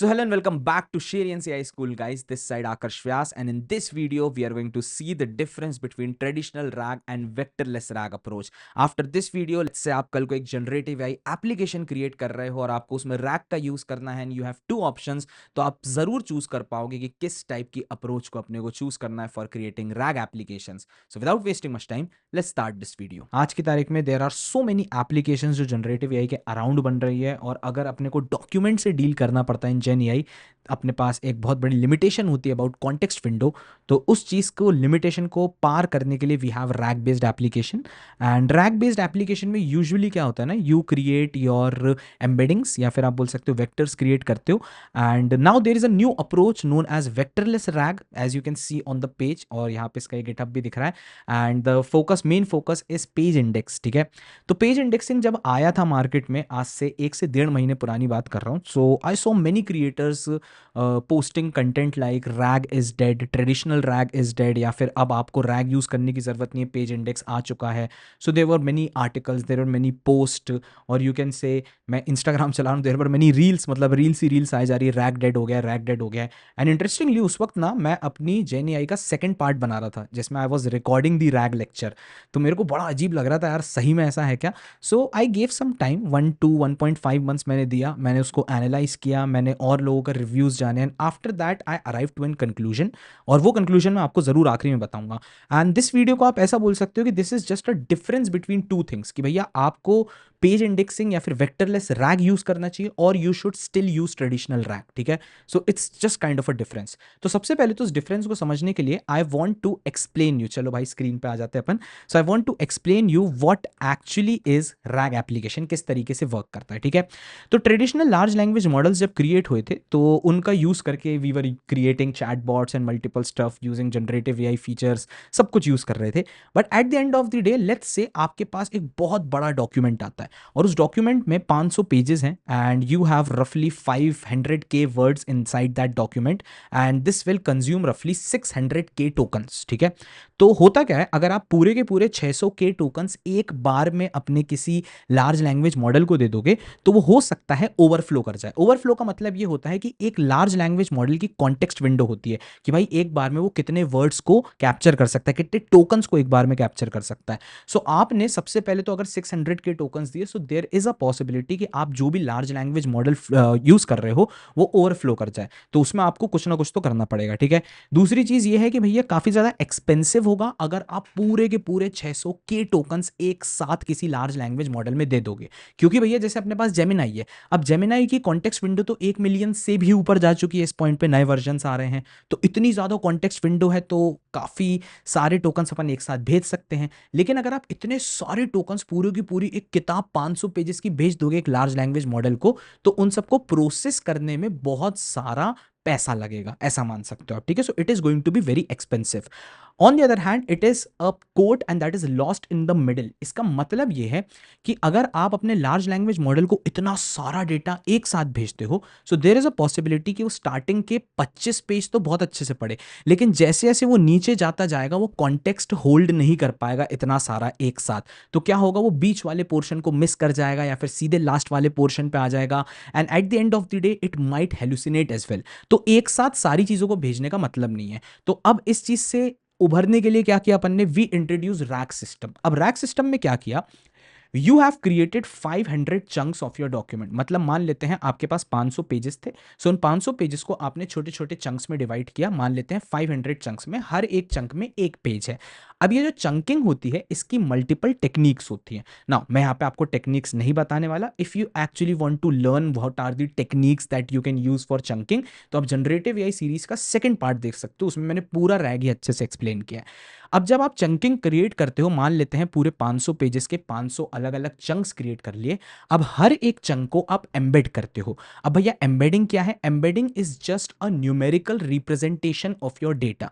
So hello and welcome back to Sherry NCI School, guys. This side Akash Vyas, and in this video we are going to see the difference between traditional RAG and vectorless RAG approach. After this video, let's say आप कल को एक generative AI application create कर रहे हो और आपको उसमें RAG का use करना है and you have two options, तो आप जरूर choose कर पाओगे कि किस टाइप की approach को अपने को choose करना है for creating RAG applications. So without wasting much time, let's start this video. आज की तारीख में there are so many applications जो generative AI के around बन रही है, और अगर अपने को डॉक्यूमेंट से डील करना पड़ता है इन जेन एआई, अपने पास एक बहुत बड़ी लिमिटेशन होती है अबाउट कॉन्टेक्स्ट विंडो। तो उस चीज़ को लिमिटेशन को पार करने के लिए we have RAG based application. And RAG based application में यूजुअली क्या होता है ना, यू क्रिएट योर एम्बेडिंग्स या फिर आप बोल सकते हो वेक्टर्स क्रिएट करते हो। And now there is a new approach known as vectorless RAG, as you can see on the page, और यहाँ पे इसका गिटहब भी दिख रहा है। And the focus, main focus is page index. ठीक है, तो पेज इंडेक्सिंग जब आया था मार्केट में, आज से 1 से 1.5 महीने पुरानी बात कर रहा हूँ, so I saw many creators posting content like RAG is dead, traditional RAG is dead, या फिर अब आपको रैग यूज करने की जरूरत नहीं है, पेज इंडेक्स आ चुका है। So there were many articles, there were many post, और यू कैन से मैं इंस्टाग्राम चला रहा हूँ, देयर वर मेनी रील्स, मतलब रील्स ही रील्स आ जा रही है, रैग डेड हो गया, रैग डेड हो गया। एंड इंटरेस्टिंगली उस वक्त ना मैं अपनी जेन एआई का सेकंड पार्ट बना रहा था जिसमें I was recording the rag lecture. तो मेरे को बड़ा अजीब लग रहा था यार, सही में ऐसा है क्या। So I gave some time, 1 to 1.5 months मैंने दिया, मैंने उसको एनालाइज किया, मैंने और लोगों का रिव्यूज जाने, and after that I arrive to an conclusion, और वो कंक्लूजन मैं आपको जरूर आखिरी में बताऊंगा। एंड दिस वीडियो को आप ऐसा बोल सकते हो कि this is just a difference between two things, कि भैया आपको पेज इंडेक्सिंग या फिर वेक्टरलेस रैग यूज करना चाहिए, और you should still use traditional rag. ठीक है, so it's just kind of a difference. तो सबसे पहले तो उस डिफरेंस को समझने के लिए I want to explain you, चलो भाई स्क्रीन पे आ जाते हैं अपन। So I want to explain you what actually is RAG application, किस तरीके से वर्क करता है। ठीक है, तो ट्रेडिशनल लार्ज लैंग्वेज मॉडल्स जब क्रिएट हुए थे तो उनका यूज करके we were creating chat bots and multiple stuff using generative AI features, सब कुछ यूज कर रहे थे। But at the end of the day, let's say आपके पास एक बहुत बड़ा डॉक्यूमेंट आता है, और उस डॉक्यूमेंट में 500 पेजेस हैं, एंड यू हैव रफली 500K words inside that document, and this will consume रफली 600K टोकन्स। ठीक है, तो होता क्या है, अगर आप पूरे के पूरे 600K टोकन्स एक बार में अपने किसी लार्ज लैंग्वेज मॉडल को दे दोगे, तो वो हो सकता है ओवरफ्लो कर जाए। ओवरफ्लो का मतलब ये होता है कि एक लार्ज लैंग्वेज मॉडल की कॉन्टेक्स्ट विंडो होती है कि भाई एक बार में वो कितने वर्ड्स को कैप्चर कर सकता है, कितने टोकन्स को एक बार में कैप्चर कर सकता है। सो आपने सबसे पहले तो अगर 600K टोकन्स दिए, so there is a possibility कि आप जो भी लार्ज लैंग्वेज मॉडल यूज कर रहे हो वो ओवरफ्लो कर जाए, तो उसमें आपको कुछ ना कुछ तो करना पड़ेगा। ठीक है, दूसरी चीज ये है कि भैया काफी ज्यादा एक्सपेंसिव होगा अगर आप पूरे के पूरे 600K टोकन्स एक साथ किसी लार्ज लैंग्वेज मॉडल में दे दोगे, क्योंकि भैया जैसे अपने पास जेमिनाई है, अब जेमिनाई की कॉन्टेक्स्ट विंडो तो 1 मिलियन से भी ऊपर जा चुकी है, इस पॉइंट पे नए वर्जन आ रहे हैं, तो इतनी ज्यादा कॉन्टेक्स्ट विंडो है, तो काफी सारे टोकन्स अपन एक साथ भेज सकते हैं। लेकिन अगर आप इतने सारे टोकन्स पूरी की पूरी एक किताब 500 पेजेस की भेज दोगे एक लार्ज लैंग्वेज मॉडल को, तो उन सबको प्रोसेस करने में बहुत सारा पैसा लगेगा, ऐसा मान सकते हो आप। ठीक है, so it is going to be very expensive. On the other hand, it is a code and that is lost in the middle. इसका मतलब यह है कि अगर आप अपने लार्ज लैंग्वेज मॉडल को इतना सारा डेटा एक साथ भेजते हो, so there is a possibility कि वो स्टार्टिंग के 25 पेज तो बहुत अच्छे से पढ़े, लेकिन जैसे जैसे वो नीचे जाता जाएगा वो कॉन्टेक्स्ट होल्ड नहीं कर पाएगा इतना सारा एक साथ। तो क्या होगा, वो बीच वाले पोर्शन को मिस कर जाएगा या फिर सीधे लास्ट वाले पोर्शन पे आ जाएगा, and at the end of the day it might hallucinate as well. तो एक साथ सारी चीजों को भेजने का मतलब नहीं है। तो अब इस चीज से उभरने के लिए क्या किया अपन ने, वी इंट्रोड्यूस रैक सिस्टम। अब रैक सिस्टम में क्या किया, you have created 500 chunks of your document, मतलब मान लेते हैं आपके पास 500 पेजेस थे, सो उन 500 पेजेस को आपने छोटे छोटे चंक्स में डिवाइड किया, मान लेते हैं 500 चंक्स में, हर एक चंक में एक पेज है। अब ये जो चंकिंग होती है इसकी मल्टीपल टेक्निक्स होती हैं। नाउ मैं यहाँ पे आपको टेक्निक्स नहीं बताने वाला, if you actually want to learn what are the techniques that you can use for chunking, तो आप जनरेटिव एआई सीरीज का सेकंड पार्ट देख सकते हो, उसमें मैंने पूरा रैग ही अच्छे से एक्सप्लेन किया है। अब जब आप चंकिंग क्रिएट करते हो, मान लेते हैं पूरे 500 पेजेस के 500 अलग अलग चंक्स क्रिएट कर लिए, अब हर एक चंक को आप एम्बेड करते हो। अब भैया एम्बेडिंग क्या है, embedding is just a numerical representation of your data.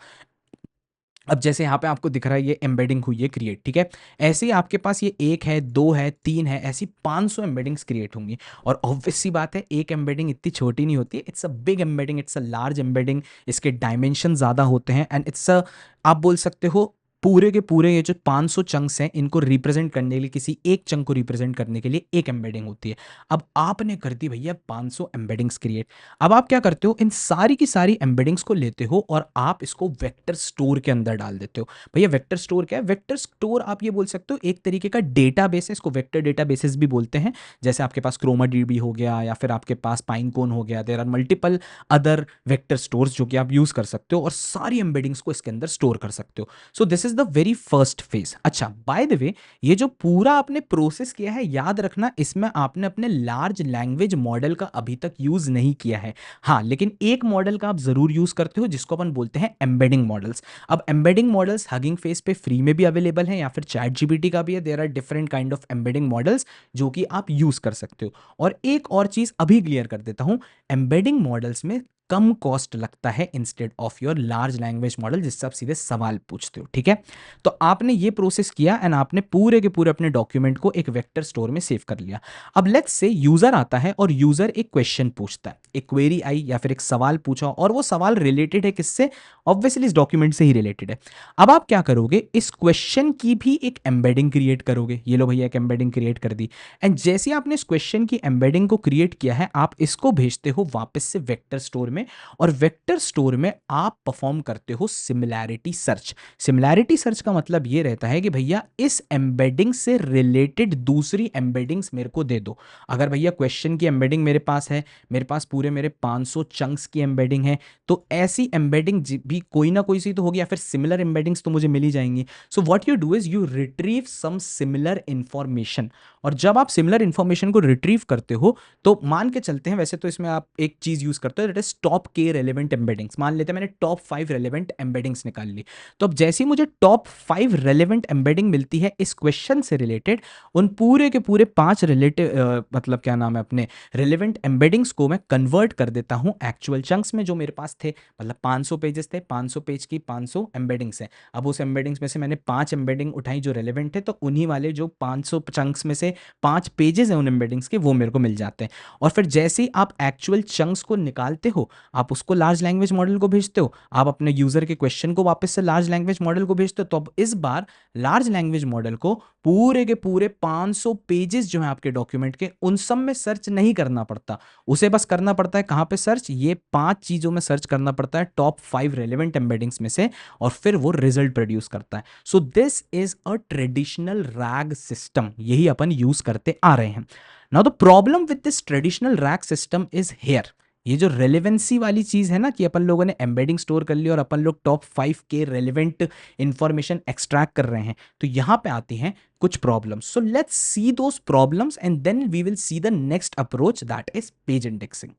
अब जैसे यहाँ पे आपको दिख रहा है ये एम्बेडिंग हुई है क्रिएट, ठीक है, ऐसे ही आपके पास ये 1 है, 2 है, 3 है, ऐसी 500 एम्बेडिंग्स क्रिएट होंगी। और ऑब्वियस सी बात है, एक एम्बेडिंग इतनी छोटी नहीं होती है, it's a big embedding, it's a large embedding, इसके डायमेंशन ज़्यादा होते हैं, एंड इट्स अ, आप बोल सकते हो पूरे के पूरे ये जो 500 चंक्स हैं इनको रिप्रेजेंट करने के लिए, किसी एक चंक को रिप्रेजेंट करने के लिए एक एम्बेडिंग होती है। अब आपने कर दी भैया 500 एम्बेडिंग्स क्रिएट। अब आप क्या करते हो, इन सारी की सारी एम्बेडिंग्स को लेते हो और आप इसको वेक्टर स्टोर के अंदर डाल देते हो। भैया वेक्टर स्टोर क्या है? वेक्टर स्टोर आप ये बोल सकते हो एक तरीके का डेटाबेस है, इसको वेक्टर डेटाबेसेस भी बोलते हैं। जैसे आपके पास क्रोमाडीबी हो गया या फिर आपके पास पाइनकोन हो गया, there are multiple other vector stores जो कि आप यूज कर सकते हो और सारी एम्बेडिंग्स को इसके अंदर स्टोर कर सकते हो। So this is the very first phase. अच्छा, बाय द वे, ये जो पूरा आपने प्रोसेस किया है, याद रखना इसमें आपने अपने लार्ज लैंग्वेज मॉडल का अभी तक यूज नहीं किया है। हाँ, लेकिन एक मॉडल का आप जरूर यूज करते हो जिसको अपन बोलते हैं एम्बेडिंग मॉडल्स। अब एम्बेडिंग मॉडल्स हगिंग फेस पे फ्री में भी अवेलेबल है या फिर चैट जीपीटी का भी है। There are different kind of embedding models जो कि आप यूज कर सकते हो। और एक और चीज अभी क्लियर कर देता हूं, एम्बेडिंग मॉडल्स में कम कॉस्ट लगता है instead of your large language model जिससे आप सीधे सवाल पूछते हो। ठीक है, तो आपने ये प्रोसेस किया एंड आपने पूरे के पूरे अपने डॉक्यूमेंट को एक वेक्टर स्टोर में सेव कर लिया। अब लेट्स से यूजर आता है और यूजर एक क्वेश्चन पूछता है, एक क्वेरी आई या फिर एक सवाल पूछा और वो सवाल रिलेटेड है किससे? ऑब्वियसली इस डॉक्यूमेंट से ही रिलेटेड है। अब आप क्या करोगे, इस क्वेश्चन की भी एक एम्बेडिंग क्रिएट करोगे। ये लो भैया एक एम्बेडिंग क्रिएट कर दी एंड जैसे आपने इस क्वेश्चन की एम्बेडिंग को क्रिएट किया है, आप इसको भेजते हो वापस से वेक्टर स्टोर में और वेक्टर स्टोर में आप परफॉर्म करते हो सिमिलैरिटी सर्च। सिमिलैरिटी सर्च का मतलब ये रहता है कि भैया इस एम्बेडिंग से रिलेटेड दूसरी एम्बेडिंग्स मेरे को दे दो। अगर भैया क्वेश्चन की एम्बेडिंग मेरे पास है, मेरे पास पूरे मेरे 500 चंक्स की एम्बेडिंग है, तो ऐसी एम्बेडिंग भी कोई ना कोई सी तो होगी या फिर सिमिलर एम्बेडिंग्स तो मुझे मिल ही जाएंगी। So what you do is you retrieve some similar information. और जब आप सिमिलर इंफॉर्मेशन को रिट्रीव करते हो तो मान के चलते हैं, वैसे तो इसमें आप एक चीज यूज करते हो दैट इज टॉप के रेलेवेंट एम्बेडिंग्स। मान लेते हैं मैंने टॉप 5 रेलेवेंट एम्बेडिंग्स निकाल ली। तो अब जैसे ही मुझे टॉप 5 रेलेवेंट एम्बेडिंग मिलती है इस क्वेश्चन से रिलेटेड, उन पूरे के पूरे 5 रिलेटिव मतलब क्या नाम है अपने रिलेवेंट एम्बेडिंग्स को मैं कन्वर्ट कर देता हूं एक्चुअल चंक्स में जो मेरे पास थे। मतलब 500 पेजेस थे, 500 पेज की 500 एम्बेडिंग्स हैं। अब उस एम्बेडिंग्स में से मैंने 5 एम्बेडिंग उठाई जो रेलेवेंट थे, तो उन्हीं वाले जो 500 चंक्स में से 5 पेजेस हैं उन एम्बेडिंग्स के, वो मेरे को मिल जाते हैं। और फिर जैसे ही आप एक्चुअल चंक्स को निकालते हो, आप उसको लार्ज लैंग्वेज मॉडल को भेजते हो, आप अपने यूजर के क्वेश्चन को वापस से लार्ज लैंग्वेज मॉडल को भेजते हो। तो अब इस बार लार्ज लैंग्वेज मॉडल को पूरे के पूरे 500 पेजेस जो हैं आपके डॉक्यूमेंट के, उन सब में सर्च नहीं करना पड़ता। उसे बस करना पड़ता है कहां पे सर्च, ये 5 चीजों में सर्च करना पड़ता है टॉप 5 रेलेवेंट एम्बेडिंग्स में से, और फिर वो रिजल्ट प्रोड्यूस करता है। So this is a traditional rag system, यही अपन यूज करते आ रहे हैं। Now the problem with this traditional rack system is here. ये जो रेलेवेंसी वाली चीज है ना कि अपन लोगों ने एम्बेडिंग स्टोर कर ली और अपन लोग टॉप 5 के रेलेवेंट इंफॉर्मेशन एक्सट्रैक्ट कर रहे हैं, तो यहां पे आती हैं कुछ problems. So let's see those problems and then we will see the next approach that is page indexing.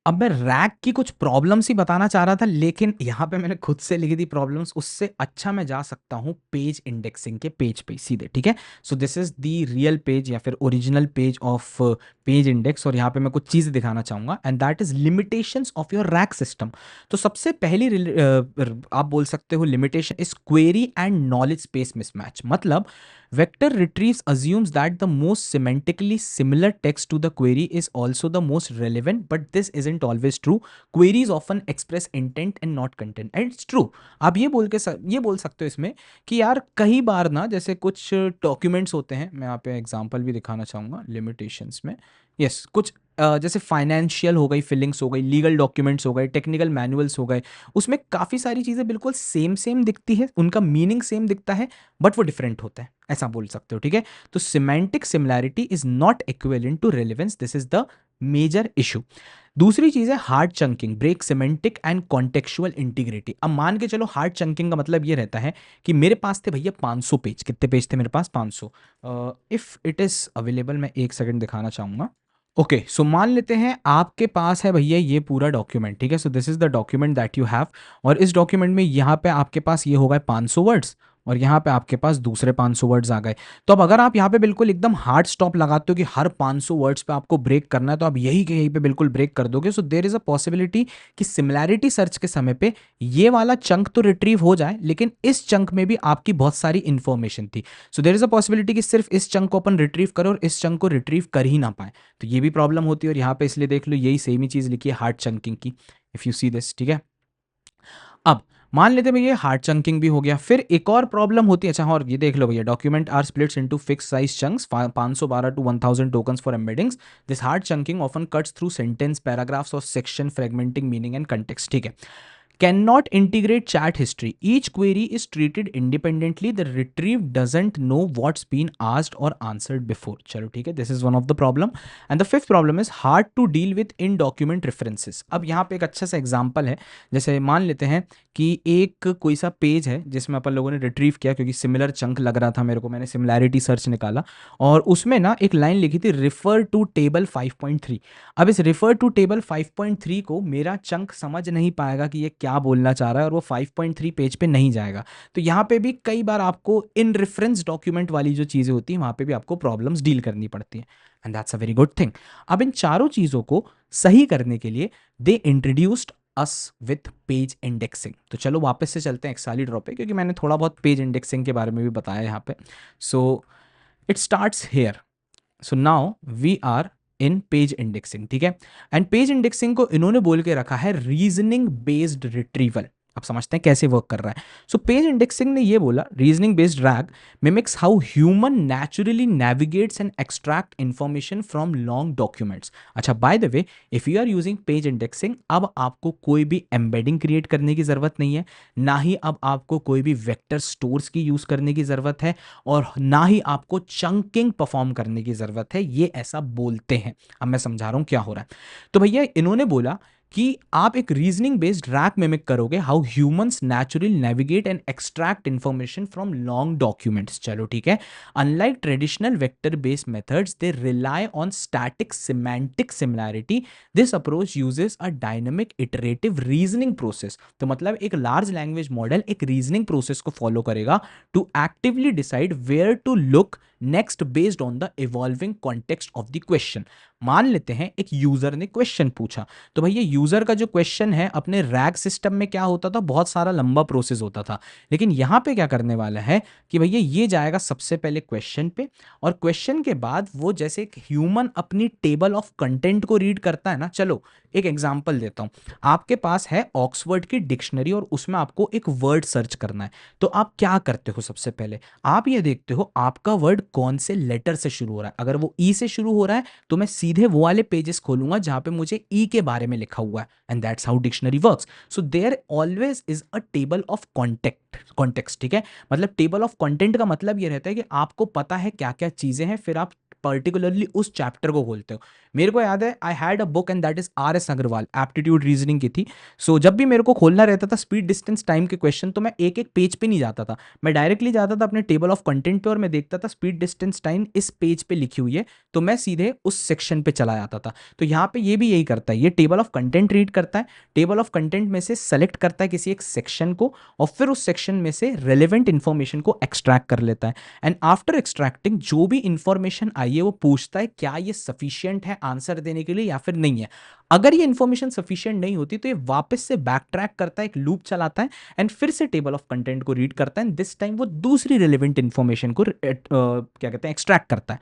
अब मैं रैक की कुछ प्रॉब्लम्स ही बताना चाह रहा था, लेकिन यहाँ पे मैंने खुद से लिखी थी प्रॉब्लम्स, उससे अच्छा मैं जा सकता हूँ पेज इंडेक्सिंग के पेज पे सीधे। ठीक है, so this is the real page या फिर original page of page index, और यहाँ पे मैं कुछ चीज़ें दिखाना चाहूँगा and that is limitations of your rack system. तो सबसे पहली आप बोल सकते हो limitation is query and knowledge space mismatch. मतलब vector retrieves assumes that the most semantically similar text to the query is also the most relevant, but this isn't always true. Queries often express intent and not content, and it's true. आप ये बोल सकते हो इसमें कि यार कई बार ना, जैसे कुछ डॉक्यूमेंट्स होते हैं, मैं यहाँ पे एग्जांपल भी दिखाना चाहूँगा लिमिटेशंस में। यस, कुछ जैसे फाइनेंशियल हो गई, फिलिंग्स हो गई, लीगल डॉक्यूमेंट्स हो गए, टेक्निकल मैनुअल्स हो गए, उसमें काफ़ी सारी चीज़ें बिल्कुल सेम सेम दिखती है, उनका मीनिंग सेम दिखता है, बट वो डिफरेंट होता है, ऐसा बोल सकते हो। ठीक है, तो semantic similarity is not equivalent to relevance, this is the major issue. दूसरी चीज है hard chunking, break semantic and contextual integrity. अब मान के चलो हार्ड चंकिंग का मतलब ये रहता है कि मेरे पास थे भैया 500 पेज, कितने पेज थे मेरे पास? 500। इफ इट इज अवेलेबल, मैं एक सेकंड दिखाना चाहूंगा। ओके, सो मान लेते हैं आपके पास है भैया ये पूरा डॉक्यूमेंट। ठीक है, so this is the document that you have, और इस डॉक्यूमेंट में यहाँ पे आपके पास ये हो गए 500 वर्ड्स और यहाँ पे आपके पास दूसरे 500 वर्ड्स आ गए। तो अब अगर आप यहाँ पे बिल्कुल एकदम हार्ड स्टॉप लगाते हो कि हर 500 वर्ड्स पे आपको ब्रेक करना है, तो आप यही के यहीं पे बिल्कुल ब्रेक कर दोगे। So there is a possibility कि सिमिलैरिटी सर्च के समय पे ये वाला चंक तो रिट्रीव हो जाए, लेकिन इस चंक में भी आपकी बहुत सारी इंफॉर्मेशन थी। So there is a possibility कि सिर्फ इस चंक को अपन रिट्रीव करें और इस चंक को रिट्रीव कर ही ना पाए, तो ये भी प्रॉब्लम होती है। और यहाँ पे इसलिए देख लो यही सेम ही चीज़ लिखी है हार्ड चंकिंग की, इफ़ यू सी दिस। ठीक है, अब मान लेते हैं भैया हार्ड चंकिंग भी हो गया। फिर एक और प्रॉब्लम होती है, अच्छा और ये देख लो भैया, document are splits into fix size chunks 512 to 1000 tokens for embeddings. This hard chunking often cuts through sentence, paragraphs और section, fragmenting meaning and context. ठीक है। Cannot integrate chat history. Each query is treated independently. The retrieve doesn't know what's been asked or answered before. चलो ठीक है, this is one of the problem. And the fifth problem is hard to deal with in document references. अब यहाँ पे एक अच्छा सा example है, जैसे मान लेते हैं कि एक कोई सा पेज है जिसमें अपन लोगों ने रिट्रीव किया, क्योंकि सिमिलर चंक लग रहा था मेरे को, मैंने सिमिलैरिटी सर्च निकाला और उसमें ना एक लाइन लिखी थी रिफर टू टेबल 5.3। अब इस रिफर टू टेबल 5.3 को मेरा चंक समझ नहीं पाएगा कि ये क्या बोलना चाह रहा है और वो 5.3 पेज पे नहीं जाएगा। तो यहाँ पे भी कई बार आपको इन रेफरेंस डॉक्यूमेंट वाली जो चीज़ें होती हैं वहाँ पे भी आपको प्रॉब्लम्स डील करनी पड़ती हैं, and that's a very good thing. अब इन चारों चीज़ों को सही करने के लिए they introduced us with page indexing. तो चलो वापस से चलते हैं एक्साली ड्रॉ पे, क्योंकि मैंने थोड़ा बहुत पेज इंडेक्सिंग के बारे में भी बताया यहाँ पे। So it starts here. So now we are in page indexing, ठीक है। एंड पेज इंडेक्सिंग को इन्होंने बोल के रखा है रीजनिंग बेस्ड रिट्रीवल। अब समझते हैं कैसे वर्क कर रहा है। सो पेज इंडेक्सिंग ने ये बोला, reasoning based RAG mimics how human naturally navigates and extract information from long documents. अच्छा by the way, if you are using page indexing, अब आपको कोई भी एम्बेडिंग क्रिएट करने की जरूरत नहीं है, ना ही अब आपको कोई भी वेक्टर स्टोर्स की यूज करने की जरूरत है, और ना ही आपको चंकिंग परफॉर्म करने की जरूरत है। ये ऐसा बोलते हैं। अब मैं समझा रहा हूं क्या हो रहा है। तो भैया इन्होंने बोला कि आप एक रीजनिंग बेस्ड रैक मिमिक करोगे how humans naturally navigate and extract information from long documents. चलो ठीक है। Unlike traditional vector based methods, they rely on static semantic similarity. This approach uses a dynamic iterative reasoning process. तो मतलब एक large language model एक reasoning process को follow करेगा to actively decide where to look next based on the evolving context of the question. मान लेते हैं एक यूजर ने क्वेश्चन पूछा, तो भैया यूजर का जो क्वेश्चन है अपने रैग सिस्टम में क्या होता था, बहुत सारा लंबा प्रोसेस होता था। लेकिन यहां पे क्या करने वाला है कि भैया ये जाएगा सबसे पहले क्वेश्चन पे, और क्वेश्चन के बाद वो जैसे एक ह्यूमन अपनी टेबल ऑफ कंटेंट को रीड करता है ना। चलो एक एग्जांपल देता हूं। आपके पास है ऑक्सफोर्ड की डिक्शनरी और उसमें आपको एक वर्ड सर्च करना है। तो आप क्या करते हो, सबसे पहले आप ये देखते हो आपका वर्ड कौन से लेटर से शुरू हो रहा है। अगर वो ई से शुरू हो रहा है तो मैं सीधे वो वाले पेजेस खोलूंगा जहां पे मुझे ई के बारे में लिखा हुआ है, and that's how dictionary works. So there always is a table of context, ठीक है। मतलब टेबल ऑफ कंटेंट का मतलब ये रहता है कि आपको पता है क्या क्या चीजें हैं, फिर आप पर्टिकुलरली उस चैप्टर को खोलते हो। मेरे को याद है I had a book and that is R S Agarwal, aptitude reasoning की थी। सो जब भी मेरे को खोलना रहता था स्पीड डिस्टेंस टाइम के क्वेश्चन, तो मैं एक एक पेज पे नहीं जाता था, मैं डायरेक्टली जाता था अपने टेबल ऑफ कंटेंट पे और मैं देखता था स्पीड डिस्टेंस टाइम इस पेज पे लिखी हुई है, तो मैं सीधे उस सेक्शन पे चला जाता था। तो यहाँ पे ये भी यही करता है, ये टेबल ऑफ कंटेंट रीड करता है, टेबल ऑफ कंटेंट में से सेलेक्ट करता है किसी एक सेक्शन को, और फिर उस सेक्शन में से रेलेवेंट इंफॉर्मेशन को एक्सट्रैक्ट कर लेता है। एंड आफ्टर एक्सट्रैक्टिंग जो भी इंफॉर्मेशन आई है वो पूछता है क्या ये सफिशियंट है आंसर देने के लिए या फिर नहीं है। अगर ये इंफॉर्मेशन सफिशियंट नहीं होती तो ये वापस से बैक ट्रैक करता है, एक लूप चलाता है, एंड फिर से टेबल ऑफ कंटेंट को रीड करता है, एंड दिस टाइम वो दूसरी रेलेवेंट इंफॉर्मेशन को क्या कहते हैं एक्सट्रैक्ट करता है।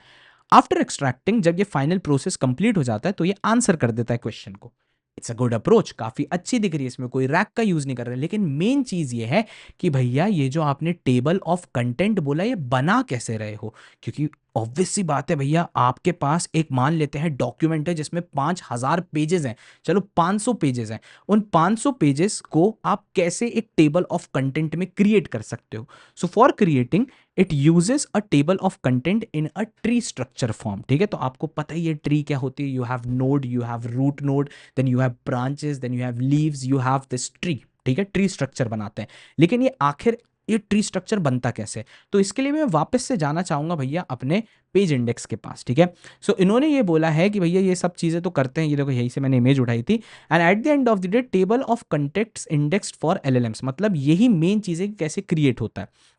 आफ्टर एक्सट्रैक्टिंग जब ये फाइनल प्रोसेस कंप्लीट हो जाता है तो ये आंसर कर देता है क्वेश्चन को। इट्स अ गुड अप्रोच, काफी अच्छी दिख रही है, इसमें कोई रैक का यूज नहीं कर रहे। लेकिन मेन चीज ये है कि भैया ये जो आपने टेबल ऑफ कंटेंट बोला ये बना कैसे रहे हो, क्योंकि ऑब्वियस सी बात है भैया आपके पास एक मान लेते हैं डॉक्यूमेंट है जिसमें 5000 पेजेस हैं, चलो 500 पेजेस हैं, उन 500 पेजेस को आप कैसे एक टेबल ऑफ कंटेंट में क्रिएट कर सकते हो। So for creating it uses a table of content in a tree structure form, ठीक है। तो आपको पता ही है ट्री क्या होती है, you have node, you have root node, then you have branches, then you have leaves, you have this tree, ठीक है। ट्री स्ट्रक्चर बनाते हैं। लेकिन ये आखिर ये ट्री स्ट्रक्चर बनता कैसे, तो इसके लिए मैं वापस से जाना चाहूंगा भैया अपने पेज इंडेक्स के पास, ठीक है। सो इन्होंने ये बोला है कि भैया ये सब चीजें तो करते हैं, ये देखो यहीं से मैंने इमेज उठाई थी, and at the end of the day table of contacts indexed for LLMs, मतलब यही मेन चीजें कैसे क्रिएट होता है।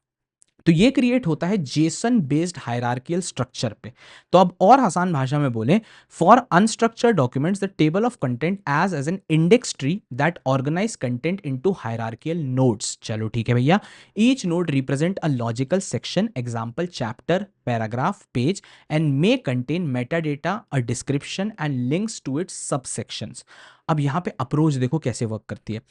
तो ये क्रिएट होता है जेसन बेस्ड हायरार्कियल स्ट्रक्चर पे। तो अब और आसान भाषा में बोले, for unstructured documents the table of content as an index tree that organize content into hierarchical nodes. चलो ठीक है भैया, each node represent a logical section, example chapter, paragraph, page, and may contain meta data, a description and links to its subsections. अब यहाँ पे approach देखो कैसे work करती है।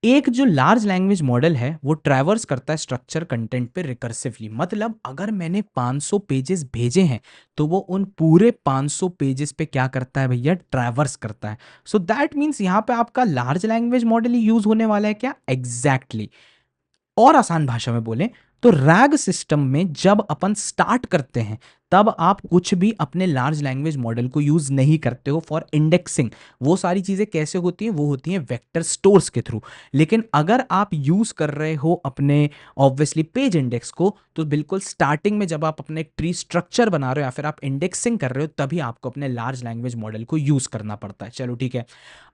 एक जो लार्ज लैंग्वेज मॉडल है वो ट्रैवर्स करता है स्ट्रक्चर कंटेंट पे रिकर्सिवली, मतलब अगर मैंने 500 पेजेस भेजे हैं तो वो उन पूरे 500 पेजेस पे क्या करता है भैया, ट्रैवर्स करता है। सो दैट मीन्स यहाँ पे आपका लार्ज लैंग्वेज मॉडल ही यूज होने वाला है क्या, एग्जैक्टली और आसान भाषा में बोलें तो रैग सिस्टम में जब अपन स्टार्ट करते हैं तब आप कुछ भी अपने लार्ज लैंग्वेज मॉडल को यूज नहीं करते हो फॉर इंडेक्सिंग। वो सारी चीजें कैसे होती हैं, वो होती हैं वेक्टर स्टोर्स के थ्रू। लेकिन अगर आप यूज कर रहे हो अपने ऑब्वियसली पेज इंडेक्स को, तो बिल्कुल स्टार्टिंग में जब आप अपने एक ट्री स्ट्रक्चर बना रहे हो या फिर आप इंडेक्सिंग कर रहे हो तभी आपको अपने लार्ज लैंग्वेज मॉडल को यूज करना पड़ता है। चलो ठीक है।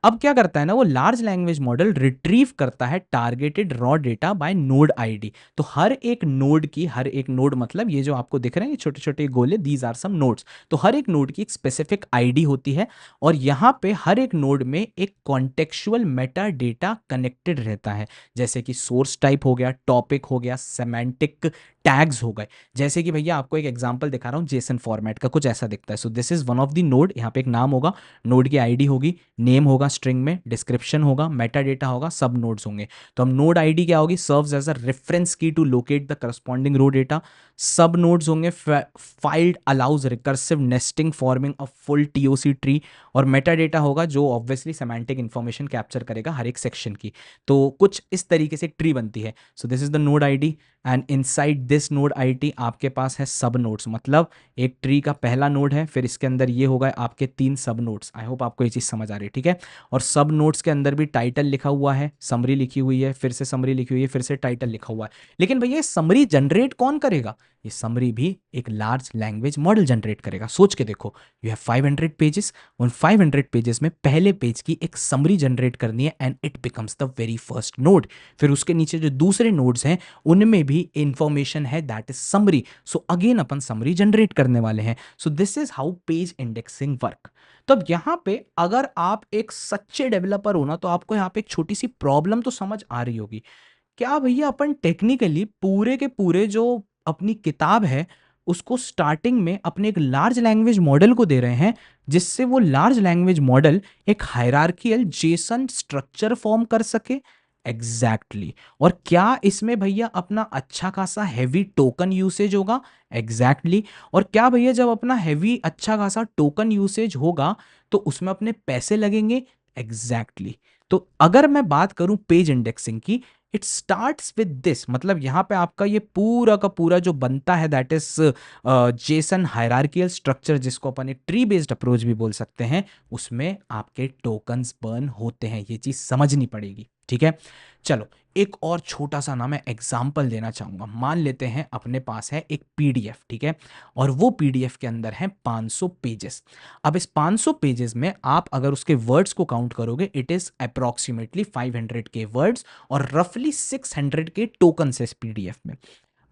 अब क्या करता है ना, वो लार्ज लैंग्वेज मॉडल रिट्रीव करता है targeted raw data bye node ID. तो हर एक नोड की, हर एक नोड मतलब ये जो आपको दिख रहे हैं ये छोटे छोटे गोले, दीज आर सम नोड्स। तो हर एक नोड की एक स्पेसिफिक आईडी होती है और यहाँ पे हर एक नोड में एक कॉन्टेक्चुअल मेटा डेटा कनेक्टेड रहता है, जैसे कि सोर्स टाइप हो गया, टॉपिक हो गया, सेमेंटिक टैग्स हो गए। जैसे कि भैया आपको एक एग्जांपल दिखा रहा हूँ, जेसन फॉर्मेट का कुछ ऐसा दिखता है। So this is one of the node, यहाँ पे एक नाम होगा, नोड की आईडी होगी, नेम होगा स्ट्रिंग में, डिस्क्रिप्शन होगा, मेटा डेटा होगा, सब नोड्स होंगे। तो हम नोड आईडी क्या होगी, serves as a reference key to locate the corresponding raw data. Sub nodes होंगे, field allows recursive nesting forming a full TOC tree. और मेटा डेटा होगा जो ऑब्वियसली सेमेंटिक इंफॉर्मेशन कैप्चर करेगा हर एक सेक्शन की। तो कुछ इस तरीके से ट्री बनती है। So this is the node ID and inside this node ID आपके पास है सब नोड्स, मतलब एक ट्री का पहला नोड है, फिर इसके अंदर ये होगा आपके 3 सब नोड्स। आई होप आपको ये चीज़ समझ आ रही है, ठीक है। और सब नोड्स के अंदर भी टाइटल लिखा हुआ है, समरी लिखी हुई है, फिर से समरी लिखी हुई है, फिर से टाइटल लिखा हुआ है। लेकिन भैया ये समरी जनरेट कौन करेगा, ये समरी भी एक लार्ज लैंग्वेज मॉडल जनरेट करेगा। सोच के देखो, यू हैव 500 पेजेस, उन 500 पेजेस में पहले पेज की एक समरी जनरेट करनी है and it becomes the very first node. फिर उसके नीचे जो दूसरे नोड्स हैं उनमें भी इंफॉर्मेशन है, that is summary. So again upon summary generate करने वाले हैं। So this is how page indexing work. तो अब यहां पे अगर आप एक सच्चे डेवलपर हो ना, तो आपको यहां पे एक छोटी सी प्रॉब्लम तो समझ आ रही होगी। क्या भैया अपन टेक्निकली पूरे के पूरे जो अपनी किताब है उसको स्टार्टिंग में अपने एक लार्ज लैंग्वेज मॉडल को दे रहे हैं, जिससे वो लार्ज लैंग्वेज मॉडल एक हायरार्कियल जेसन स्ट्रक्चर फॉर्म कर सके। Exactly exactly। और क्या इसमें भैया अपना अच्छा खासा हैवी टोकन यूसेज होगा, एग्जैक्टली exactly। और क्या भैया जब अपना हैवी अच्छा खासा टोकन यूसेज होगा तो उसमें अपने पैसे लगेंगे, एग्जैक्टली exactly। तो अगर मैं बात करूं पेज इंडेक्सिंग की, इट स्टार्ट्स विद दिस, मतलब यहां पे आपका ये पूरा का पूरा जो बनता है that is Jason hierarchical structure, जिसको अपन एक ट्री बेस्ड अप्रोच भी बोल सकते हैं, उसमें आपके टोकन्स बर्न होते हैं। ये चीज समझनी पड़ेगी, ठीक है। चलो एक और छोटा सा ना मैं एग्जाम्पल देना चाहूंगा। मान लेते हैं अपने पास है एक पीडीएफ, ठीक है, और वो पीडीएफ के अंदर है 500 पेजेस। अब इस 500 पेजेस में आप अगर उसके वर्ड्स को काउंट करोगे, इट इज अप्रोक्सीमेटली 500 के वर्ड्स और रफली 600 के टोकन्स है इस पीडीएफ में।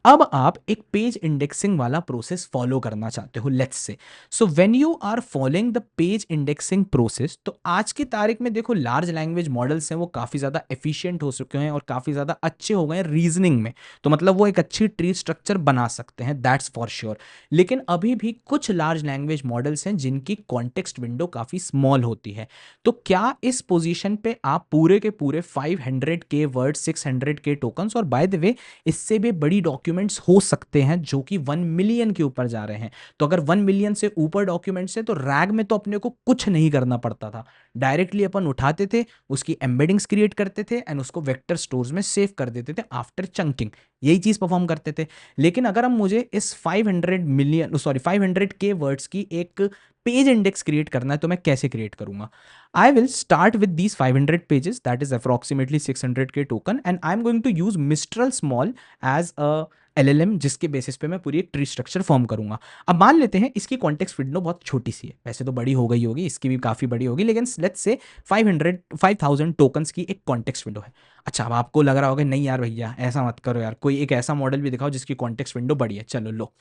अब आप एक पेज इंडेक्सिंग वाला प्रोसेस फॉलो करना चाहते हो, let's say. So when you are following the page indexing process, तो आज की तारीख में देखो लार्ज लैंग्वेज मॉडल्स हैं वो काफी ज्यादा एफिशिएंट हो चुके हैं और काफी ज्यादा अच्छे हो गए हैं रीजनिंग में। तो मतलब वो एक अच्छी ट्री स्ट्रक्चर बना सकते हैं, दैट्स फॉर श्योर। लेकिन अभी भी कुछ लार्ज लैंग्वेज मॉडल्स हैं जिनकी कॉन्टेक्स्ट विंडो काफी स्मॉल होती है। तो क्या इस पोजीशन पे आप पूरे के पूरे 500 के वर्ड, 600 के टोकन्स, और बाय द वे इससे भी बड़ी डॉक्यूमेंट्स हो सकते हैं जो कि 1 मिलियन के ऊपर जा रहे हैं। तो अगर 1 मिलियन से ऊपर डॉक्यूमेंट्स है तो रैग में तो अपने को कुछ नहीं करना पड़ता था, डायरेक्टली अपन उठाते थे, उसकी एम्बेडिंग्स क्रिएट करते थे एंड उसको वेक्टर स्टोर्स में सेव कर देते थे आफ्टर चंकिंग, यही चीज परफॉर्म करते थे। लेकिन अगर हम मुझे इस 500 के वर्ड्स की एक पेज इंडेक्स क्रिएट करना है तो मैं कैसे क्रिएट करूंगा? I will start with these 500 pages, that is approximately 600k token, and I'm going to use Mistral Small as a LLM, जिसके बेसिस पे मैं पूरी एक ट्री स्ट्रक्चर फॉर्म करूंगा। अब मान लेते हैं इसकी कॉन्टेक्स्ट विंडो बहुत छोटी सी है, वैसे तो बड़ी हो गई होगी, इसकी भी काफ़ी बड़ी होगी, लेकिन लेट्स से 5000 टोकन्स की एक कॉन्टेक्स्ट विंडो है। अच्छा, अब आपको लग रहा होगा नहीं यार भैया ऐसा मत करो यार, कोई एक ऐसा मॉडल भी दिखाओ जिसकी कॉन्टेक्स्ट विंडो बड़ी है। चलो लो,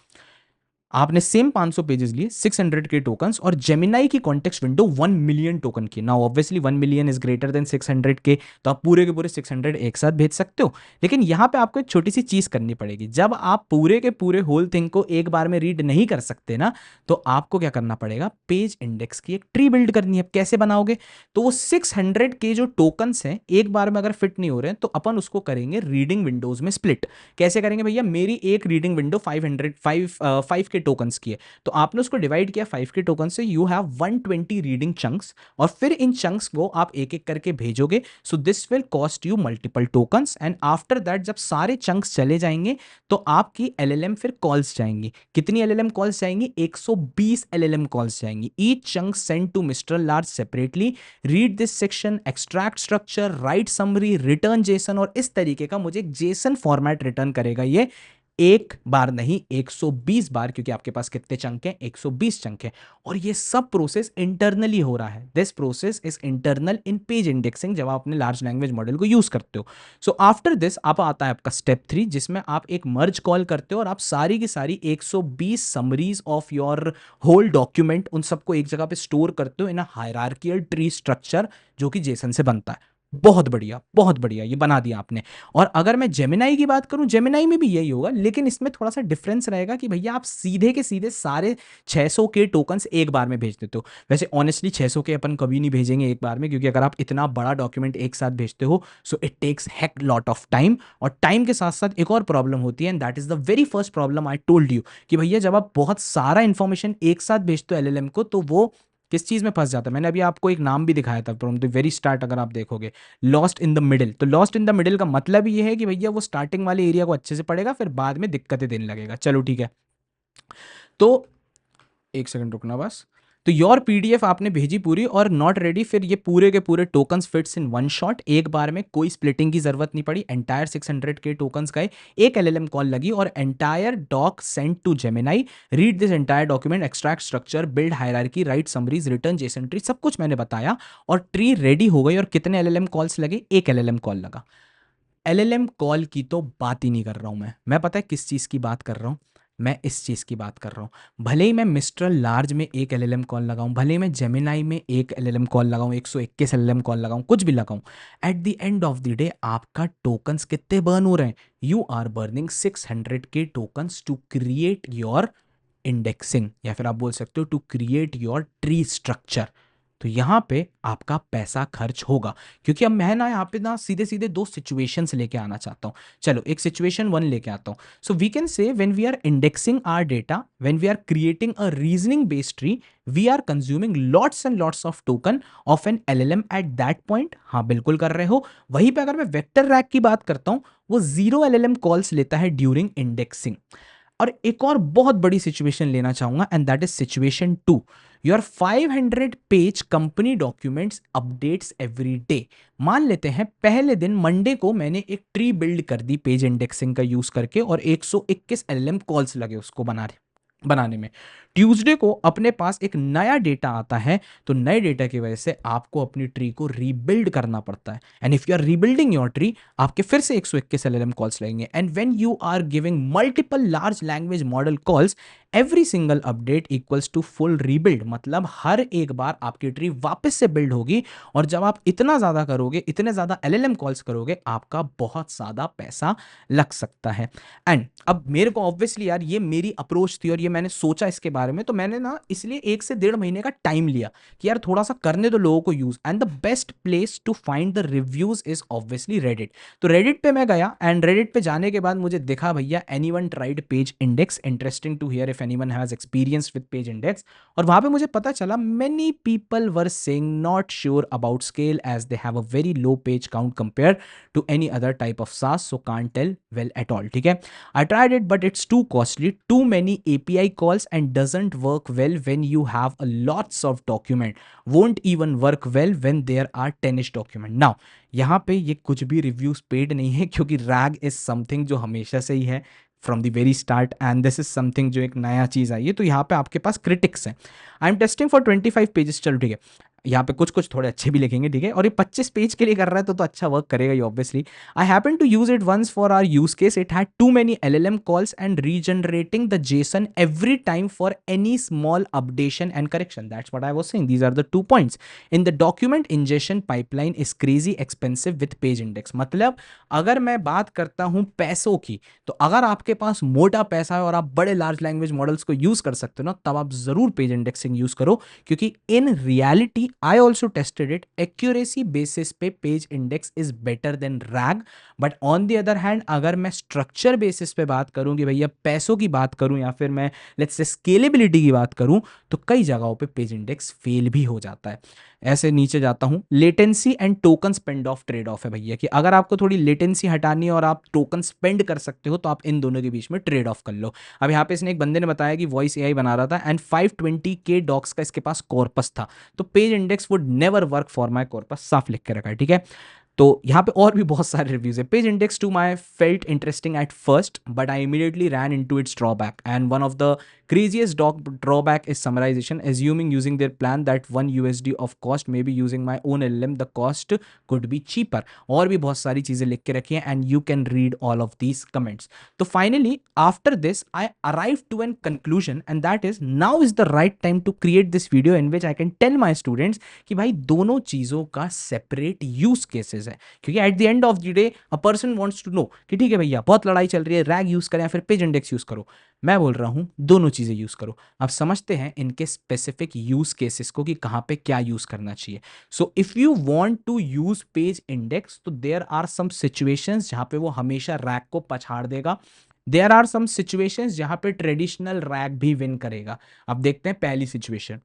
आपने सेम 500 पेजेस लिए, 600 के टोकन्स, और जेमिनाई की कॉन्टेक्स्ट विंडो 1 मिलियन टोकन की। Now obviously 1 million is greater than 600 के, तो आप पूरे के पूरे 600 एक साथ भेज सकते हो। लेकिन यहाँ पे आपको एक छोटी सी चीज करनी पड़ेगी। जब आप पूरे के पूरे होल थिंग को एक बार में रीड नहीं कर सकते ना, तो आपको क्या करना पड़ेगा, पेज इंडेक्स की एक ट्री बिल्ड करनी है। कैसे बनाओगे, तो वो 600 के जो टोकन्स हैं एक बार में अगर फिट नहीं हो रहे हैं, तो अपन उसको करेंगे रीडिंग विंडोज में स्प्लिट। कैसे करेंगे भैया, मेरी एक रीडिंग विंडो 5 के टोकन्स की है, तो आपने उसको डिवाइड किया 5 के टोकन से, यू हैव 120 रीडिंग चंक्स, और फिर इन चंक्स को आप एक एक करके भेजोगे। So this will cost you multiple tokens, and after that जब सारे चंक्स चले जाएंगे तो आपकी एलएलएम फिर कॉल्स जाएंगी। कितनी एलएलएम कॉल्स जाएंगी, 120 एलएलएम कॉल्स जाएंगी। Each chunk send to Mistral Large separately, read this section, extract structure, write summary, return JSON, और इस तरीके का मुझे एक जेसन फॉर्मेट रिटर्न करेगा ये, एक बार नहीं 120 बार, क्योंकि आपके पास कितने चंक हैं, 120 चंक हैं। और ये सब प्रोसेस इंटरनली हो रहा है। This process is internal in page indexing, जब आप अपने लार्ज लैंग्वेज मॉडल को यूज करते हो। सो आफ्टर दिस आप आता है आपका स्टेप 3, जिसमें आप एक मर्ज कॉल करते हो और आप सारी की सारी 120 summaries of your whole document, उन सबको एक जगह पे स्टोर करते हो in a hierarchical tree structure, जो कि जेसन से बनता है। बहुत बढ़िया, बहुत बढ़िया, ये बना दिया आपने। और अगर मैं जेमिनाई की बात करूं, जेमिनाई में भी यही होगा, लेकिन इसमें थोड़ा सा डिफरेंस रहेगा कि भैया आप सीधे के सीधे सारे 600 के टोकन्स एक बार में भेज देते हो। वैसे ऑनेस्टली 600 के अपन कभी नहीं भेजेंगे एक बार में, क्योंकि अगर आप इतना बड़ा डॉक्यूमेंट एक साथ भेजते हो, so it takes heck lot of time. और टाइम के साथ साथ एक और प्रॉब्लम होती है, and that is the very first problem I told you, कि भैया जब आप बहुत सारा इंफॉर्मेशन एक साथ भेजते हो एलएलएम को, तो वो किस चीज में फंस जाता है। मैंने अभी आपको एक नाम भी दिखाया था फ्रॉम द वेरी स्टार्ट, अगर आप देखोगे, लॉस्ट इन द मिडिल। तो लॉस्ट इन द मिडिल का मतलब ये है कि भैया वो स्टार्टिंग वाले एरिया को अच्छे से पढ़ेगा, फिर बाद में दिक्कतें देने लगेगा। चलो ठीक है, तो एक सेकंड रुकना बस। तो योर पीडीएफ आपने भेजी पूरी और नॉट रेडी, फिर ये पूरे के पूरे tokens fits in one shot, एक बार में कोई स्प्लिटिंग की जरूरत नहीं पड़ी। एंटायर 600 के टोकन्स गए, एक एलएलएम कॉल लगी, और entire doc sent to Gemini, read this entire document, extract structure, build hierarchy, write summaries, return JSON tree, सब कुछ मैंने बताया। और ट्री रेडी हो गई। और कितने एलएलएम कॉल्स लगे, एक एलएलएम कॉल लगा। एलएलएम कॉल की तो बात ही नहीं कर रहा हूं मैं पता है किस चीज की बात कर रहा हूं, मैं इस चीज की बात कर रहा हूं। भले ही मैं मिस्टर लार्ज में एक एलएलएम कॉल लगाऊं, भले ही मैं जेमिनाई में एक एलएलएम कॉल लगाऊं, 121 एलएलएम कॉल लगाऊं, कुछ भी लगाऊं, at the end of the day आपका टोकन्स कितने बर्न हो रहे हैं, you are burning 600 K tokens to create your indexing, या फिर आप बोल सकते हो to create your tree structure. तो यहाँ पे आपका पैसा खर्च होगा, क्योंकि अब मैं ना यहाँ पे ना सीधे सीधे दो सिचुएशंस लेके आना चाहता हूँ। चलो एक सिचुएशन वन लेके आता हूँ। So we can say when we are indexing our data, when we are creating a reasoning based tree, we are consuming lots and lots of token of an LLM at that point. हाँ बिल्कुल कर रहे हो। वहीं पे अगर मैं vector rack की बात करता हूँ, वो 0 एलएलएम कॉल्स लेता है ड्यूरिंग इंडेक्सिंग। और एक और बहुत बड़ी सिचुएशन लेना चाहूंगा, and that is situation 2। Your 500 page company documents updates every day. मान लेते हैं पहले दिन मंडे को मैंने एक ट्री बिल्ड कर दी पेज इंडेक्सिंग का यूज करके, और 121 एलएलएम कॉल्स लगे उसको बनाने में। ट्यूसडे को अपने पास एक नया डेटा आता है, तो नए डेटा की वजह से आपको अपनी ट्री को रीबिल्ड करना पड़ता है। And if you are rebuilding your tree, आपके फिर से 121 एलएलएम कॉल्स लगेंगे। And when you are giving multiple large language model calls, every single update equals to full rebuild, मतलब हर एक बार आपकी ट्री वापस से बिल्ड होगी। और जब आप इतना ज्यादा करोगे, इतने ज्यादा एलएलएम कॉल्स करोगे, आपका बहुत ज्यादा पैसा लग सकता है। एंड अब मेरे को ऑब्वियसली यार ये मेरी अप्रोच थी, और ये मैंने सोचा इसके बारे में, तो मैंने ना इसलिए 1 से 1.5 महीने का टाइम लिया कि यार थोड़ा सा करने दो लोगों को use. And the best place to find the reviews is obviously Reddit. तो रेडिट पे मैं गया, एंड रेडिट पे जाने के बाद मुझे दिखा भैया anyone tried page index, interesting to hear if anyone has experience with page index. और वहां पे मुझे पता चला many people were saying not sure about scale as they have a very low page count compare to any other type of SaaS, so can't tell well at all. ठीक है, I tried it, but it's too costly, too many API calls, and doesn't work well when you have a lots of document. Won't even work well when there are 10ish document. Now, यहाँ पे ये कुछ भी reviews paid नहीं है, क्योंकि rag is something जो हमेशा से ही है from the very start, and this is something जो एक नया चीज आई है। तो यहाँ पे आपके पास क्रिटिक्स हैं। I am testing for 25 pages, चलो ठीक है। यहाँ पे कुछ कुछ थोड़े अच्छे भी लिखेंगे, ठीक है, और ये 25 पेज के लिए कर रहा है तो अच्छा वर्क करेगा ये obviously. I happen to use it once for our use case, it had too many LLM calls and regenerating the JSON every time for any small updation and correction, that's what I was saying, these are the 2 points in the document injection pipeline is crazy expensive with page index. मतलब अगर मैं बात करता हूं पैसों की, तो अगर आपके पास मोटा पैसा है और आप बड़े लार्ज लैंग्वेज मॉडल्स को यूज कर सकते हो ना, तब आप जरूर पेज इंडेक्सिंग यूज करो, क्योंकि in reality I also tested it, accuracy basis पे page index is better than RAG. But on the other hand अगर मैं स्ट्रक्चर बेसिस पे बात करूं कि भैया पैसों की बात करूं या फिर मैं लेट्स से स्केलेबिलिटी की बात करूं, तो कई जगहों पे पेज इंडेक्स फेल भी हो जाता है। ऐसे नीचे जाता हूं, latency and token spend of trade off है भैया, कि अगर आपको थोड़ी लेटेंसी हटानी है और आप टोकन स्पेंड कर सकते हो तो आप इन दोनों के बीच में ट्रेड ऑफ कर लो। अब यहाँ पे इसने एक बंदे ने बताया कि वॉइस एआई बना रहा था एंड 520K डॉक्स का इसके पास कॉर्पस था, तो page index would never work for my corpus, साफ लिख के रखा है, ठीक है। तो यहाँ पे और भी बहुत सारे रिव्यूज है। Page index to my felt interesting at first but I immediately ran into its drawback and one of the craziest drawback is summarization, assuming using their plan that $1 of cost may be using my own LLM, the cost could be cheaper। और भी बहुत सारी चीजें लिख के रखी हैं and you can read all of these comments. तो finally after this I arrive to an conclusion and that is now is the right time to create this video in which I can tell my students कि भाई दोनों चीजों का separate use cases है, क्योंकि at the end of the day a person wants to know कि ठीक है भैया बहुत लड़ाई चल रही है, रैग यूज करें या फिर पेज इंडेक्स यूज करो। मैं बोल रहा हूं दोनों चीजें यूज करो। अब समझते हैं इनके स्पेसिफिक यूज केसेस को कि कहां पे क्या यूज करना चाहिए। So if you want to use page index तो देयर आर सम सिचुएशंस जहां पे वो हमेशा रैक को पछाड़ देगा, देयर आर सम सिचुएशंस जहां पे ट्रेडिशनल रैक भी विन करेगा। अब देखते हैं पहली situation.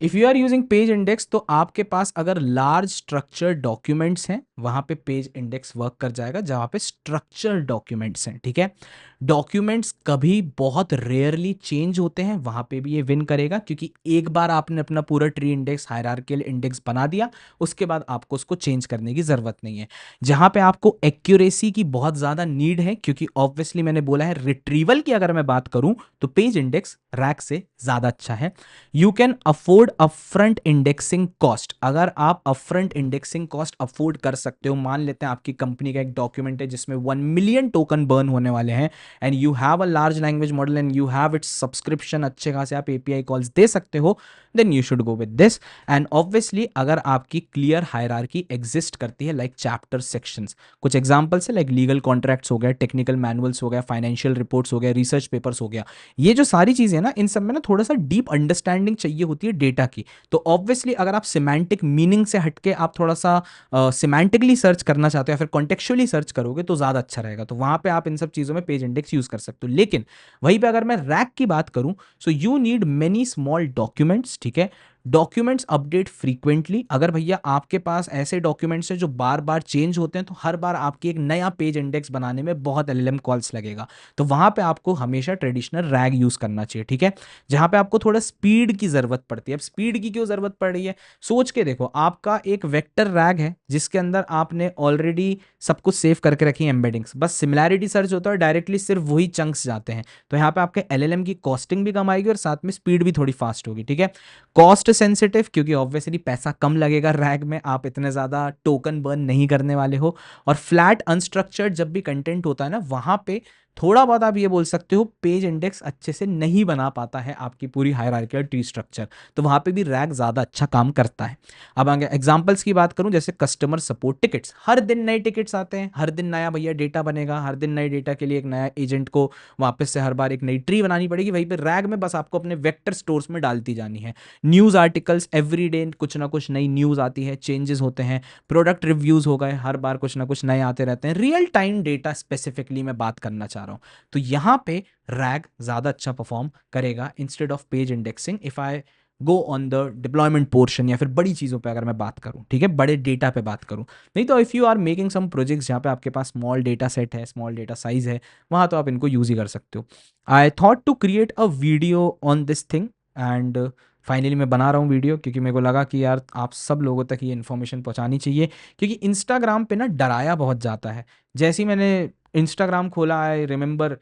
If you are using page index तो आपके पास अगर लार्ज स्ट्रक्चर डॉक्यूमेंट्स हैं वहां पे पेज इंडेक्स वर्क कर जाएगा, जहां पे स्ट्रक्चर डॉक्यूमेंट्स हैं, ठीक है। डॉक्यूमेंट्स कभी बहुत रेयरली चेंज होते हैं, वहां पे भी ये विन करेगा, क्योंकि एक बार आपने अपना पूरा ट्री इंडेक्स हायरार्किकल इंडेक्स बना दिया, उसके बाद आपको उसको चेंज करने की जरूरत नहीं है। जहां पे आपको एक्यूरेसी की बहुत ज्यादा नीड है, क्योंकि ऑब्वियसली मैंने बोला है रिट्रीवल की अगर मैं बात करूं तो पेज इंडेक्स रैक से ज्यादा अच्छा है। You can afford upfront indexing cost, अगर आप अपफ्रंट इंडेक्सिंग कॉस्ट अफोर्ड कर सकते हो, मान लेते हैं आपकी कंपनी का एक डॉक्यूमेंट है जिसमें 1 मिलियन टोकन बर्न होने वाले हैं and you have a large language model and you have its subscription, अच्छे खासे आप एपीआई कॉल्स दे सकते हो, then you should go with this. And obviously अगर आपकी क्लियर हायरार्की एग्जिस्ट करती है लाइक चैप्टर सेक्शंस, कुछ एग्जांपल्स है लाइक लीगल कॉन्ट्रैक्ट्स हो गए, टेक्निकल मैनुअल्स हो गया, फाइनेंशियल रिपोर्ट्स हो गया, रिसर्च पेपर्स हो गया, ये जो सारी चीजें ना इन सब में ना थोड़ा सा डीप अंडरस्टैंडिंग चाहिए होती है डेटा की। तो ऑब्वियसली अगर आप सिमेंटिक मीनिंग से हटके आप थोड़ा सा सिमेंटिकली सर्च करना चाहते हो या फिर कॉन्टेक्चुअली सर्च करोगे तो ज्यादा अच्छा रहेगा, तो वहां पे आप इन सब चीजों में पेज इंडेक्स यूज कर सकते हो। लेकिन वहीं पे अगर मैं रैक की बात करूं, so you need many small documents, ठीक है। डॉक्यूमेंट्स अपडेट फ्रीक्वेंटली, अगर भैया आपके पास ऐसे डॉक्यूमेंट्स हैं जो बार बार चेंज होते हैं तो हर बार आपकी एक नया पेज इंडेक्स बनाने में बहुत एलएलएम कॉल्स लगेगा, तो वहां पे आपको हमेशा ट्रेडिशनल रैग यूज करना चाहिए, ठीक है। जहां पे आपको थोड़ा स्पीड की जरूरत पड़ती है। अब स्पीड की क्यों जरूरत पड़ रही है, सोच के देखो, आपका एक वेक्टर रैग है जिसके अंदर आपने ऑलरेडी सब कुछ सेव करके रखी है एम्बेडिंग्स, बस सिमिलैरिटी सर्च होता है, डायरेक्टली सिर्फ वही चंक्स जाते हैं, तो यहाँ पे आपके एलएलएम की कॉस्टिंग भी कम आएगी और साथ में स्पीड भी थोड़ी फास्ट होगी, ठीक है। कॉस्ट सेंसिटिव, क्योंकि ऑब्वियसली पैसा कम लगेगा रैग में, आप इतने ज्यादा टोकन बर्न नहीं करने वाले हो। और फ्लैट अनस्ट्रक्चर्ड जब भी कंटेंट होता है ना, वहां पे थोड़ा बहुत आप ये बोल सकते हो पेज इंडेक्स अच्छे से नहीं बना पाता है आपकी पूरी हायरार्किकल ट्री स्ट्रक्चर, तो वहां पे भी रैग ज्यादा अच्छा काम करता है। अब अगर एग्जांपल्स की बात करूं, जैसे कस्टमर सपोर्ट टिकट्स, हर दिन नए टिकट्स आते हैं, हर दिन नया भैया डेटा बनेगा, हर दिन नए डेटा के लिए एक नया एजेंट को वापस से हर बार एक नई ट्री बनानी पड़ेगी, वहीं पे रैग में बस आपको अपने वेक्टर स्टोर्स में डालती जानी है। न्यूज आर्टिकल्स एवरी डे कुछ ना कुछ नई न्यूज आती है, चेंजेस होते हैं, प्रोडक्ट रिव्यूज हो गए, हर बार कुछ ना कुछ नए आते रहते हैं, रियल टाइम डेटा स्पेसिफिकली मैं बात करना चाह रहा हूं, तो यहां पे रैग ज्यादा अच्छा परफॉर्म करेगा instead of page indexing if I go on the deployment portion या फिर बड़ी चीजों पे अगर मैं बात करूं, ठीक है, बड़े डेटा पे बात करूं। नहीं तो if you are making some projects जहां पे आपके पास स्मॉल डेटा सेट है, स्मॉल डेटा साइज है, वहां तो आप इनको यूज ही कर सकते हो। I thought to create a video on this thing and finally मैं बना रहा हूँ वीडियो, क्योंकि मेरे को लगा कि यार आप सब लोगों तक ये इन्फॉर्मेशन पहुंचानी चाहिए, क्योंकि इंस्टाग्राम पे ना डराया बहुत जाता है। जैसे ही मैंने इंस्टाग्राम खोला, आई रिमेंबर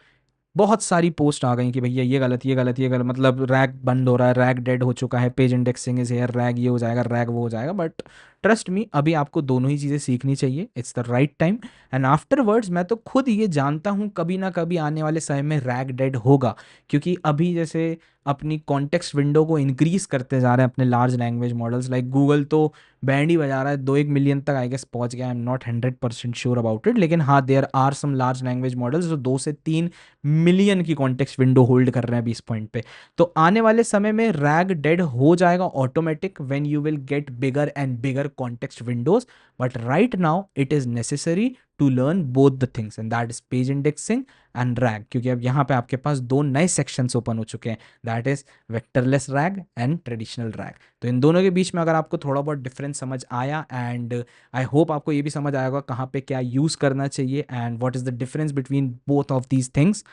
बहुत सारी पोस्ट आ गई कि भैया ये गलत, ये गलत, ये गलत, मतलब रैग बंद हो रहा है, रैग डेड हो चुका है, page indexing is here, rag ये हो जाएगा, रैग वो हो जाएगा। बट ट्रस्ट मी, अभी आपको दोनों ही चीज़ें सीखनी चाहिए। It's the right time. And afterwards मैं तो खुद ये जानता हूँ कभी ना कभी आने वाले समय में रैग डेड होगा, क्योंकि अभी जैसे अपनी कॉन्टेक्स्ट विंडो को इंक्रीज करते जा रहे हैं अपने large language models, like Google तो बैंड ही बजा रहा है, 2-1 मिलियन तक आई गेस पहुंच गया। I am not 100% sure about it, लेकिन हाँ, there are some large language models जो 2 से 3 मिलियन की कॉन्टेक्स्ट विंडो होल्ड कर रहे हैं 20 पॉइंट पे। तो आने वाले समय में रैग डेड हो जाएगा automatic when you will get bigger and bigger context windows. But right now it is necessary to learn both the things, and that is page indexing and RAG, क्योंकि अब यहाँ पे आपके पास दो नए सेक्शंस ओपन हो चुके हैं, that is vectorless rag and traditional rag. तो इन दोनों के बीच में अगर आपको थोड़ा बहुत डिफरेंस समझ आया, एंड आई होप आपको ये भी समझ आएगा कहाँ पे क्या यूज़ करना चाहिए and what is the difference between both of these things.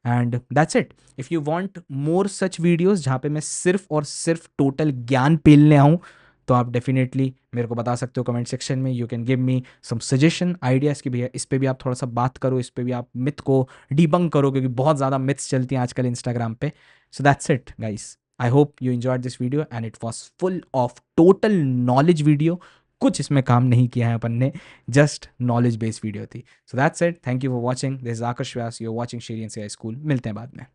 And that's it. If you want more such videos जहाँ पे मैं सिर्फ और सिर्फ टोटल ज्ञान पेलने आऊँ, तो आप डेफिनेटली मेरे को बता सकते हो कमेंट सेक्शन में। You can give me some suggestion ideas कि भैया इस पे भी आप थोड़ा सा बात करो, इस पे भी आप मिथ को डिबंक करो, क्योंकि बहुत ज़्यादा मिथ्स चलती हैं आजकल इंस्टाग्राम पे। सो that's it guys. I hope you enjoyed this video and it was full of total knowledge video. कुछ इसमें काम नहीं किया है अपन ने, जस्ट नॉलेज बेस्ड वीडियो थी। So that's it, thank you for watching, this is Akash Vyas, you are watching Sheryians से school. मिलते हैं बाद में।